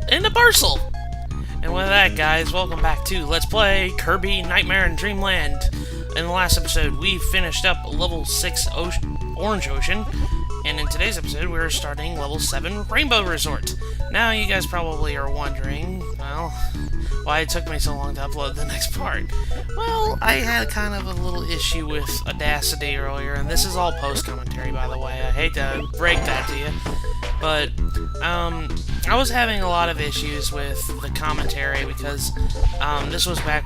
And a parcel! And with that, guys, welcome back to Let's Play Kirby Nightmare in Dreamland. In the last episode, we finished up level 6 Orange Ocean, and in today's episode, we're starting level 7 Rainbow Resort. Now, you guys probably are wondering, well, why it took me so long to upload the next part. Well, I had kind of a little issue with Audacity earlier, and this is all post-commentary, by the way. I hate to break that to you, but, I was having a lot of issues with the commentary because this was back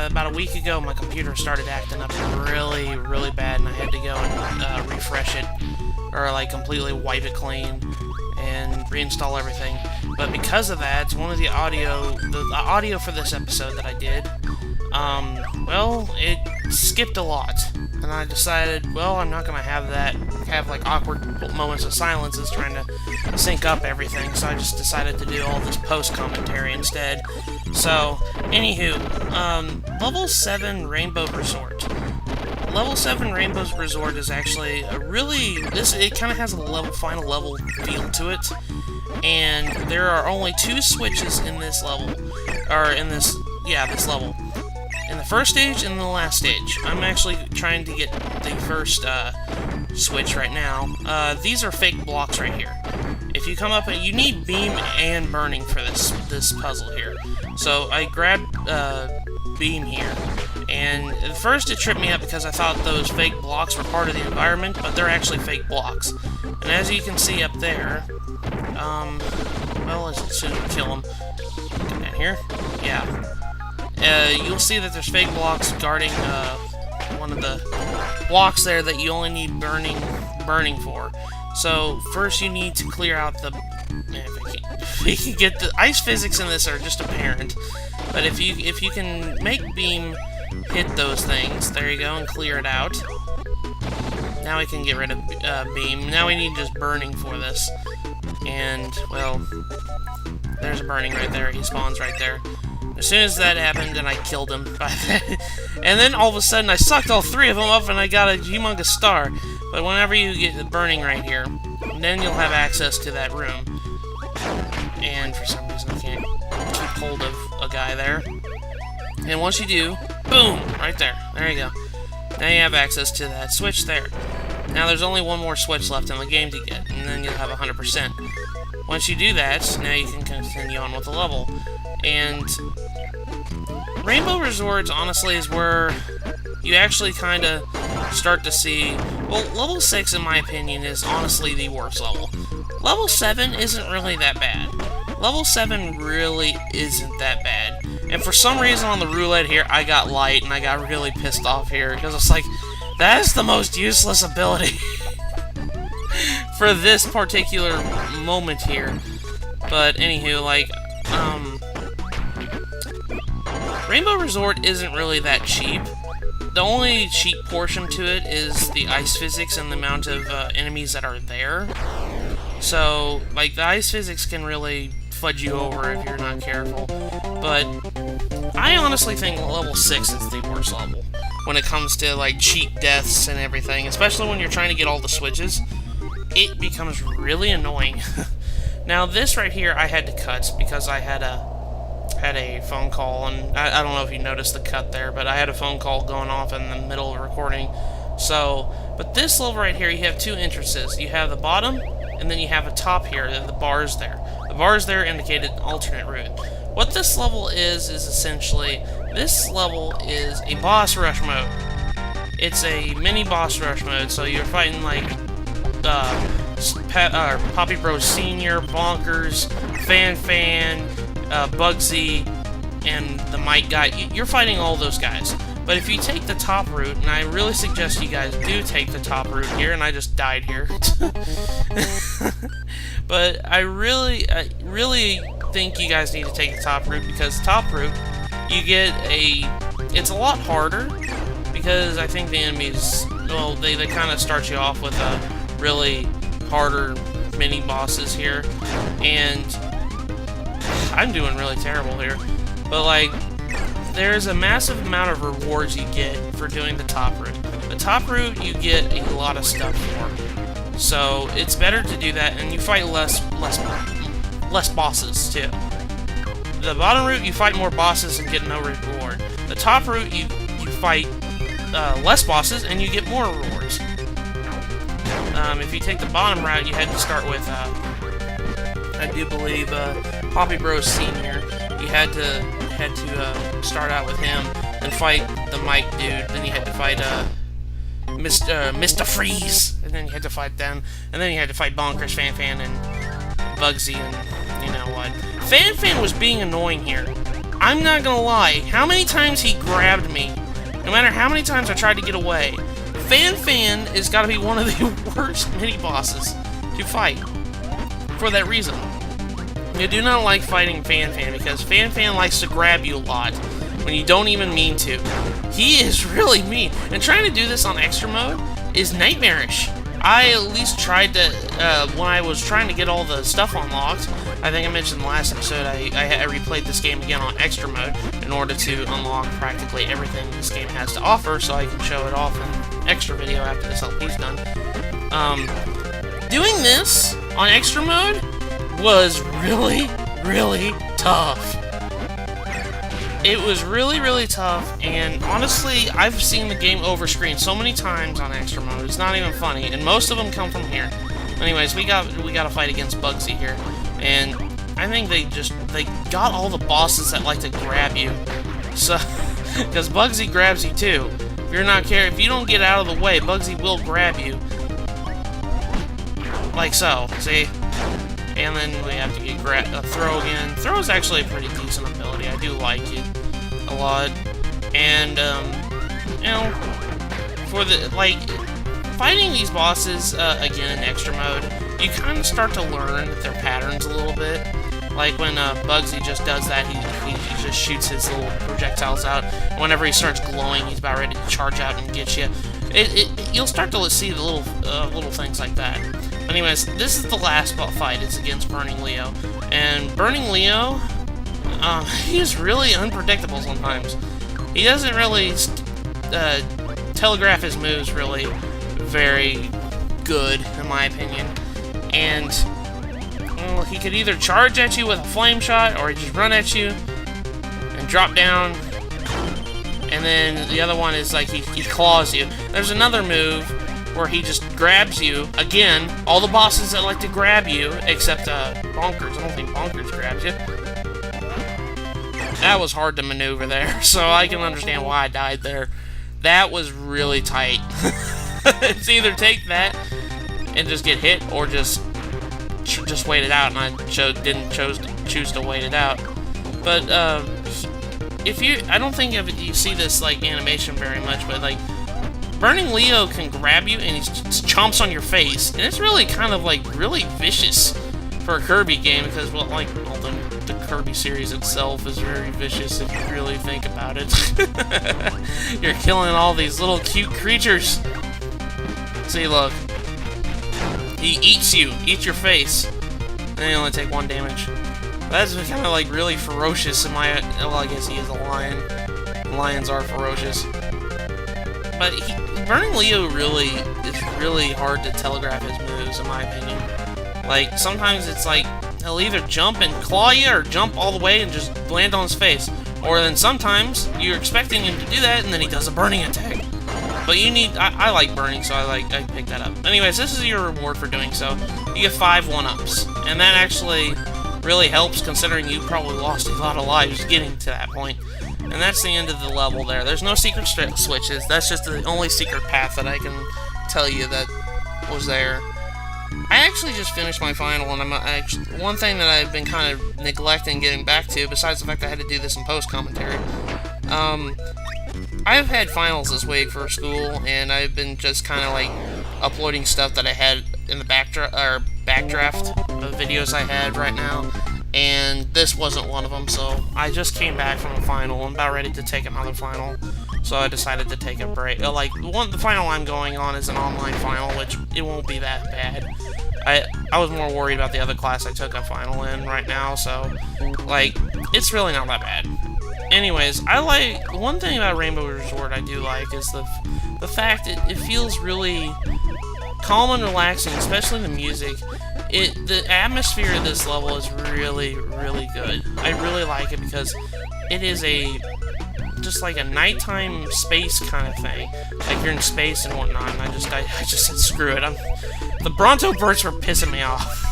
about a week ago. My computer started acting up really, really bad, and I had to go and refresh it, or like completely wipe it clean and reinstall everything. But because of that, one of the audio for this episode that I did, well, it skipped a lot. And I decided, well, I'm not going to have like awkward moments of silence as trying to sync up everything, so I just decided to do all this post-commentary instead. So, anywho, Level 7 Rainbow Resort. Level 7 Rainbow Resort is actually a really, it kind of has a final level feel to it, and there are only 2 switches in this level, or in this level. In the first stage and the last stage. I'm actually trying to get the first switch right now. These are fake blocks right here. If you come up, you need beam and burning for this puzzle here. So I grabbed beam here, and at first it tripped me up because I thought those fake blocks were part of the environment, but they're actually fake blocks. And as you can see up there, well, let's soon kill them. Come down here. Yeah. You'll see that there's fake blocks guarding one of the blocks there that you only need burning for. So first you need to clear out the. If you can get the ice physics in this are just apparent, but if you can make beam hit those things, there you go, and clear it out. Now we can get rid of beam. Now we need just burning for this, and well, there's a burning right there. He spawns right there. As soon as that happened, and I killed him by that, and then all of a sudden I sucked all 3 of them up and I got a humongous star. But whenever you get the burning right here, then you'll have access to that room. And for some reason I can't keep hold of a guy there. And once you do, boom, right there. There you go. Now you have access to that switch there. Now there's only one more switch left in the game to get, and then you'll have 100%. Once you do that, now you can continue on with the level. And Rainbow Resorts, honestly, is where you actually kind of start to see. Well, level 6, in my opinion, is honestly the worst level. Level 7 isn't really that bad. Level 7 really isn't that bad. And for some reason on the roulette here, I got light, and I got really pissed off here, because it's like, that is the most useless ability for this particular moment here. But anywho, like, Rainbow Resort isn't really that cheap. The only cheap portion to it is the ice physics and the amount of enemies that are there. So, like, the ice physics can really fudge you over if you're not careful. But I honestly think level 6 is the worst level when it comes to, like, cheap deaths and everything. Especially when you're trying to get all the switches. It becomes really annoying. Now, this right here I had to cut because I had a phone call, and I don't know if you noticed the cut there, but I had a phone call going off in the middle of recording. So, but this level right here, you have 2 entrances. You have the bottom, and then you have a top here, the bars there. The bars there indicate an alternate route. What this level is essentially, this level is a boss rush mode. It's a mini boss rush mode, so you're fighting like Poppy Bros Senior, Bonkers, Fan, Bugsy, and the Mite guy. You're fighting all those guys. But if you take the top route, and I really suggest you guys do take the top route here, and I just died here. But I really think you guys need to take the top route, because the top route, you get it's a lot harder, because I think the enemies, well, they kind of start you off with a really harder mini bosses here, and I'm doing really terrible here, but like, there's a massive amount of rewards you get for doing the top route. The top route you get a lot of stuff for. So it's better to do that, and you fight less bosses too. The bottom route you fight more bosses and get no reward. The top route you fight less bosses and you get more rewards. If you take the bottom route, you had to start with I do believe Poppy Bros Senior. You had to start out with him and fight the Mike dude. Then you had to fight Mr. Freeze, and then you had to fight them, and then you had to fight Bonkers, Fan, and Bugsy, and you know what. Fan was being annoying here. I'm not gonna lie. How many times he grabbed me? No matter how many times I tried to get away. Fan has got to be one of the worst mini-bosses to fight. For that reason. You do not like fighting Fan because Fan likes to grab you a lot when you don't even mean to. He is really mean. And trying to do this on extra mode is nightmarish. I at least tried to, when I was trying to get all the stuff unlocked, I think I mentioned in the last episode, I replayed this game again on extra mode in order to unlock practically everything this game has to offer, so I can show it off in extra video after this LP's done. Doing this on extra mode was really, really tough. It was really, really tough, and honestly, I've seen the game over screen so many times on extra mode, it's not even funny, and most of them come from here. Anyways, we got to fight against Bugsy here, and I think they got all the bosses that like to grab you. So, because Bugsy grabs you too. If you don't get out of the way, Bugsy will grab you. Like so, see? And then we have to get Throw again. Throw is actually a pretty decent ability. I do like it a lot. And, you know, for the, fighting these bosses, again, in extra mode, you kind of start to learn their patterns a little bit. Like when Bugsy just does that, he just shoots his little projectiles out. Whenever he starts glowing, he's about ready to charge out and get you. You'll start to see the little things like that. Anyways, this is the last fight. It's against Burning Leo. And Burning Leo, he's really unpredictable sometimes. He doesn't really telegraph his moves really very good, in my opinion. And, well, he could either charge at you with a flame shot, or he just run at you and drop down. And then the other one is like he claws you. There's another move where he just grabs you. Again, all the bosses that like to grab you, except Bonkers. I don't think Bonkers grabs you. That was hard to maneuver there, so I can understand why I died there. That was really tight. It's either take that and just get hit, or just wait it out, and I didn't choose to wait it out. But I don't think you see this like animation very much, but like Burning Leo can grab you and he chomps on your face, and it's really kind of like really vicious for a Kirby game, because well, the Kirby series itself is very vicious if you really think about it. You're killing all these little cute creatures. See, look. He eats your face, and you only take 1 damage. That's kind of like really ferocious in my... Well, I guess he is a lion. Lions are ferocious. But Burning Leo is really hard to telegraph his moves, in my opinion. Like, sometimes it's like, he'll either jump and claw you, or jump all the way and just land on his face. Or then sometimes, you're expecting him to do that, and then he does a burning attack. But I like burning, so I picked that up. Anyways, this is your reward for doing so. You get 5 1-ups. And that actually really helps, considering you probably lost a lot of lives getting to that point. And that's the end of the level there. There's no secret switches. That's just the only secret path that I can tell you that was there. I actually just finished my final, and one thing that I've been kind of neglecting getting back to, besides the fact I had to do this in post-commentary, I've had finals this week for school, and I've been just kind of like uploading stuff that I had in the backdraft of videos I had right now, and this wasn't one of them, so I just came back from a final. I'm about ready to take another final, so I decided to take a break. The final I'm going on is an online final, which it won't be that bad. I was more worried about the other class I took a final in right now, so, like, it's really not that bad. anyways, one thing about Rainbow Resort I do like is the fact it feels really calm and relaxing, especially the music. The atmosphere of this level is really, really good. I really like it because it is just like a nighttime space kind of thing. Like you're in space and whatnot, and I just said screw it. The Bronto Bursts were pissing me off.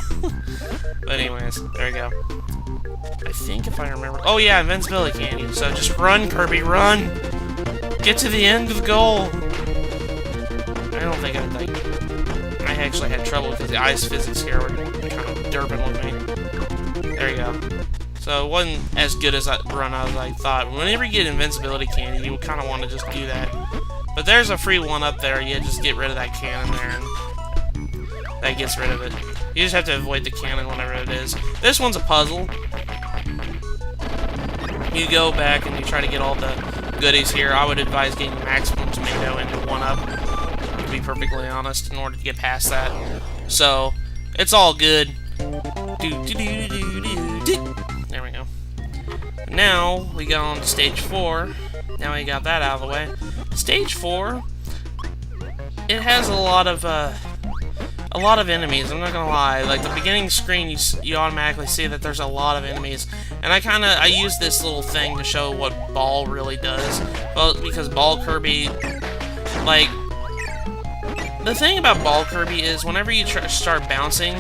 But anyways, there you go. I think if I remember... Oh yeah, invincibility candy. So just run, Kirby, run! Get to the end of the goal! I don't think I actually had trouble because the ice physics here were kind of derping with me. There you go. So it wasn't as good as a run as I thought. Whenever you get invincibility candy, you would kind of want to just do that. But there's a free one up there. You just get rid of that cannon there, and that gets rid of it. You just have to avoid the cannon whenever it is. This one's a puzzle. You go back and you try to get all the goodies here. I would advise getting maximum tomato into 1-up, to be perfectly honest, in order to get past that. So, it's all good. There we go. Now, we go on to stage 4. Now we got that out of the way. Stage 4, it has a lot of enemies, I'm not gonna lie. Like, the beginning screen, you automatically see that there's a lot of enemies. And I use this little thing to show what Ball really does. Well, because Ball Kirby, like, the thing about Ball Kirby is whenever you start bouncing,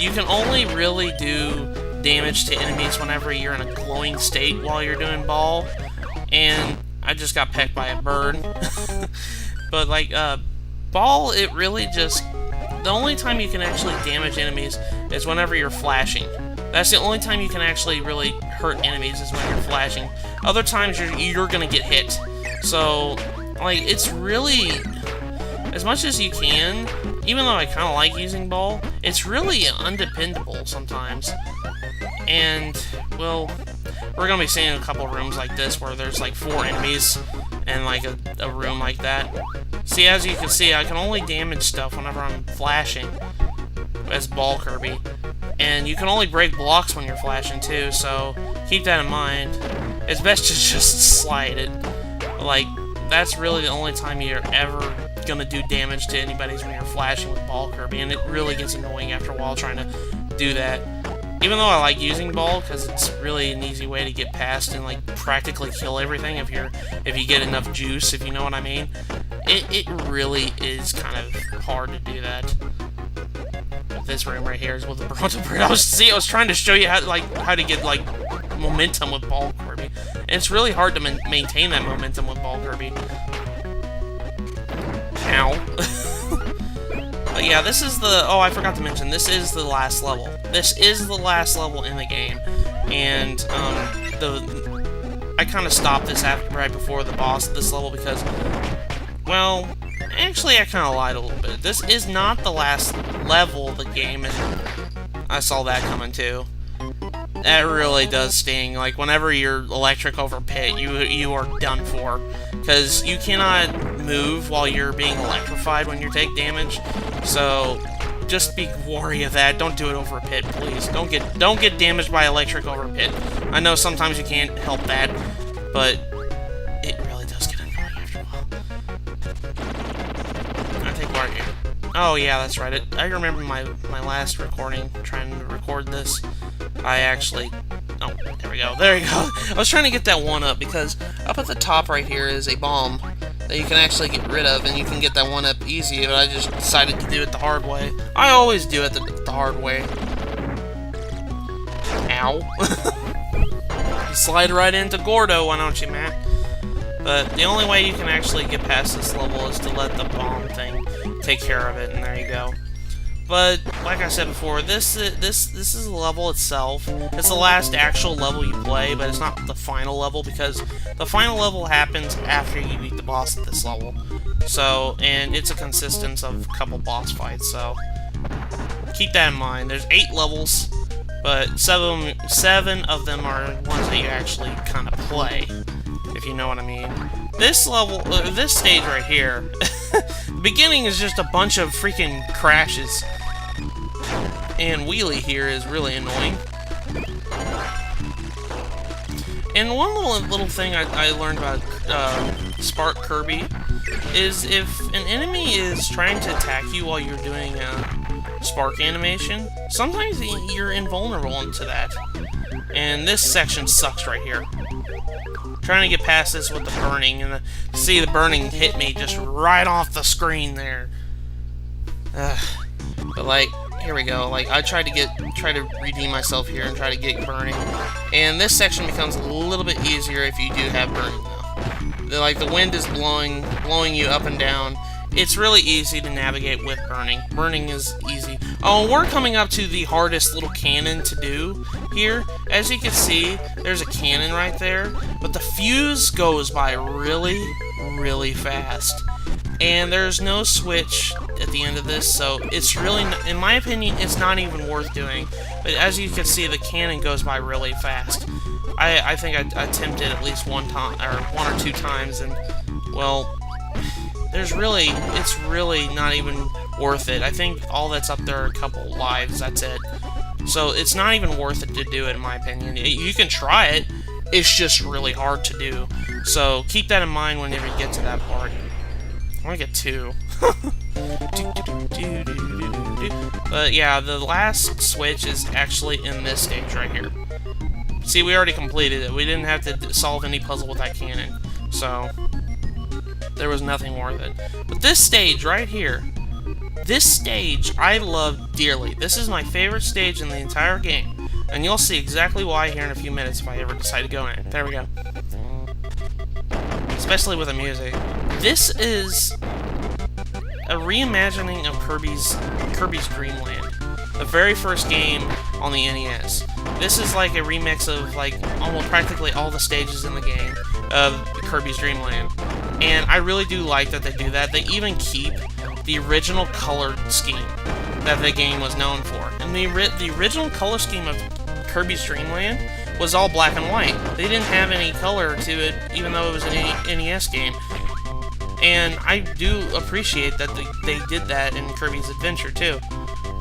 you can only really do damage to enemies whenever you're in a glowing state while you're doing Ball. And I just got pecked by a bird. But, like, Ball, it really just... The only time you can actually damage enemies is whenever you're flashing. That's the only time you can actually really hurt enemies is when you're flashing. Other times you're gonna get hit. So, like, it's really... As much as you can, even though I kind of like using Ball, it's really undependable sometimes. And, well, we're gonna be seeing a couple rooms like this where there's like 4 enemies and like a room like that. See, as you can see, I can only damage stuff whenever I'm flashing as Ball Kirby. And you can only break blocks when you're flashing too, so keep that in mind. It's best to just slide it. Like, that's really the only time you're ever gonna do damage to anybody's when you're flashing with Ball Kirby, and it really gets annoying after a while trying to do that. Even though I like using Ball, because it's really an easy way to get past and like practically kill everything if you get enough juice, if you know what I mean. It really is kind of hard to do that. This room right here is with the Bronto Bird. I was trying to show you how to get like momentum with Ball Kirby, and it's really hard to maintain that momentum with Ball Kirby. Ow. But yeah, this is the... Oh, I forgot to mention, this is the last level. This is the last level in the game, and I kind of stopped this right before the boss of this level because, well, actually I kind of lied a little bit. This is not the last level of the game, and I saw that coming too. That really does sting. Like, whenever you're electric over pit, you are done for. Because you cannot move while you're being electrified when you take damage. So, just be wary of that. Don't do it over a pit, please. Don't get damaged by electric over a pit. I know sometimes you can't help that, but it really does get annoying after a while. I think we're here. Oh yeah, that's right. I remember my last recording, trying to record this. I actually... Oh, there we go. There you go. I was trying to get that 1-up because up at the top right here is a bomb that you can actually get rid of, and you can get that 1-up easy, but I just decided to do it the hard way. I always do it the hard way. Ow. Slide right into Gordo, why don't you, Matt? But the only way you can actually get past this level is to let the bomb thing take care of it, and there you go. But, like I said before, this is the level itself. It's the last actual level you play, but it's not the final level, because the final level happens after you beat the boss at this level. So, and it's a consistence of a couple boss fights, so keep that in mind. There's 8 levels, but 7 of them are ones that you actually kind of play, if you know what I mean. This level, this stage right here, the beginning is just a bunch of freaking crashes. And Wheelie here is really annoying. And one little thing I learned about Spark Kirby is if an enemy is trying to attack you while you're doing spark animation, sometimes you're invulnerable to that. And this section sucks right here. Trying to get past this with the burning, and see the burning hit me just right off the screen there. But like, here we go. Like, I try to redeem myself here and try to get burning, and this section becomes a little bit easier if you do have burning though. Like, the wind is blowing you up and down. It's really easy to navigate with burning. Burning is easy. Oh, we're coming up to the hardest little cannon to do here. As you can see, there's a cannon right there, but the fuse goes by really, really fast. And there's no switch at the end of this, so it's really, in my opinion, it's not even worth doing. But as you can see, the cannon goes by really fast. I think I attempted at least one or two times, and, well, it's really not even worth it. I think all that's up there are a couple lives, that's it. So it's not even worth it to do it, in my opinion. You can try it, it's just really hard to do. So keep that in mind whenever you get to that part. I want to get 2. But yeah, the last switch is actually in this stage right here. See, we already completed it. We didn't have to solve any puzzle with that cannon. So there was nothing worth it. But this stage right here, this stage I love dearly. This is my favorite stage in the entire game. And you'll see exactly why here in a few minutes if I ever decide to go in it. There we go. Especially with the music. This is a reimagining of Kirby's Dreamland. The very first game on the NES. This is like a remix of like almost practically all the stages in the game of Kirby's Dreamland. And I really do like that they do that. They even keep the original color scheme that the game was known for. And the original color scheme of Kirby's Dreamland was all black and white. They didn't have any color to it, even though it was an NES game. And I do appreciate that they did that in Kirby's Adventure too.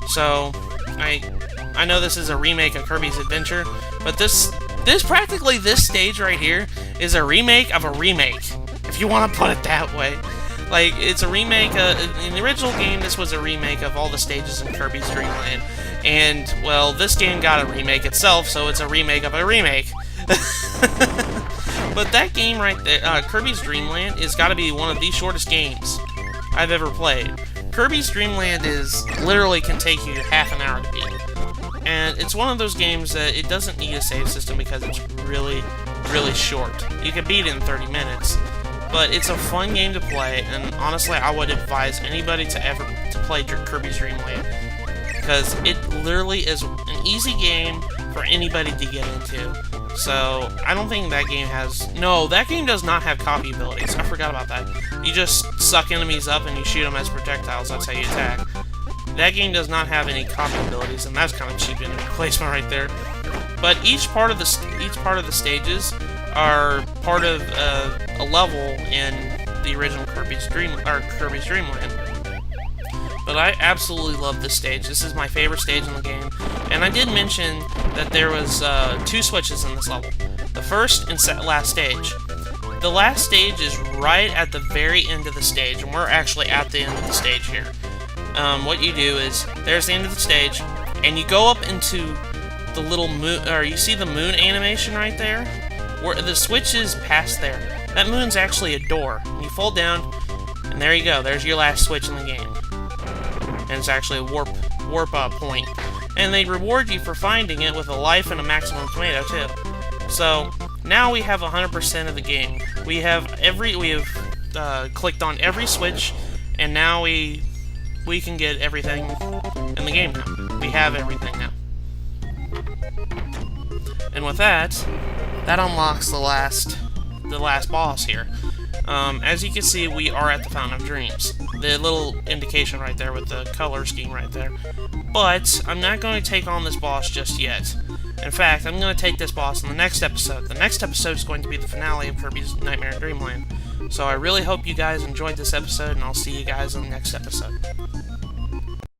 So I know this is a remake of Kirby's Adventure, but this practically this stage right here is a remake of a remake, if you want to put it that way. Like, it's a remake. In the original game, this was a remake of all the stages in Kirby's Dreamland. And, well, this game got a remake itself, so it's a remake of a remake. But that game right there, Kirby's Dreamland, is got to be one of the shortest games I've ever played. Kirby's Dreamland literally can take you half an hour to beat. And it's one of those games that it doesn't need a save system because it's really, really short. You can beat it in 30 minutes. But it's a fun game to play, and honestly, I would advise anybody to play Kirby's Dreamland, because it literally is an easy game for anybody to get into. So I don't think that game has. No, that game does not have copy abilities. I forgot about that. You just suck enemies up and you shoot them as projectiles. That's how you attack. That game does not have any copy abilities, and that's kind of cheap enemy placement right there. But each part of the stages are part of a level in the original Kirby's Dreamland. But I absolutely love this stage. This is my favorite stage in the game. And I did mention that there was 2 switches in this level. The first and last stage. The last stage is right at the very end of the stage, and we're actually at the end of the stage here. What you do is, there's the end of the stage, and you go up into the little moon, or you see the moon animation right there? Where the switch is past there. That moon's actually a door. And you fall down, and there you go. There's your last switch in the game. And it's actually a warp point. And they reward you for finding it with a life and a maximum tomato too. So now we have 100% of the game. We have clicked on every switch, and now we can get everything in the game now. We have everything now. And with that unlocks the last boss here. As you can see, we are at the Fountain of Dreams. The little indication right there with the color scheme right there. But I'm not going to take on this boss just yet. In fact, I'm going to take this boss in the next episode. The next episode is going to be the finale of Kirby's Nightmare in Dreamland. So I really hope you guys enjoyed this episode, and I'll see you guys in the next episode.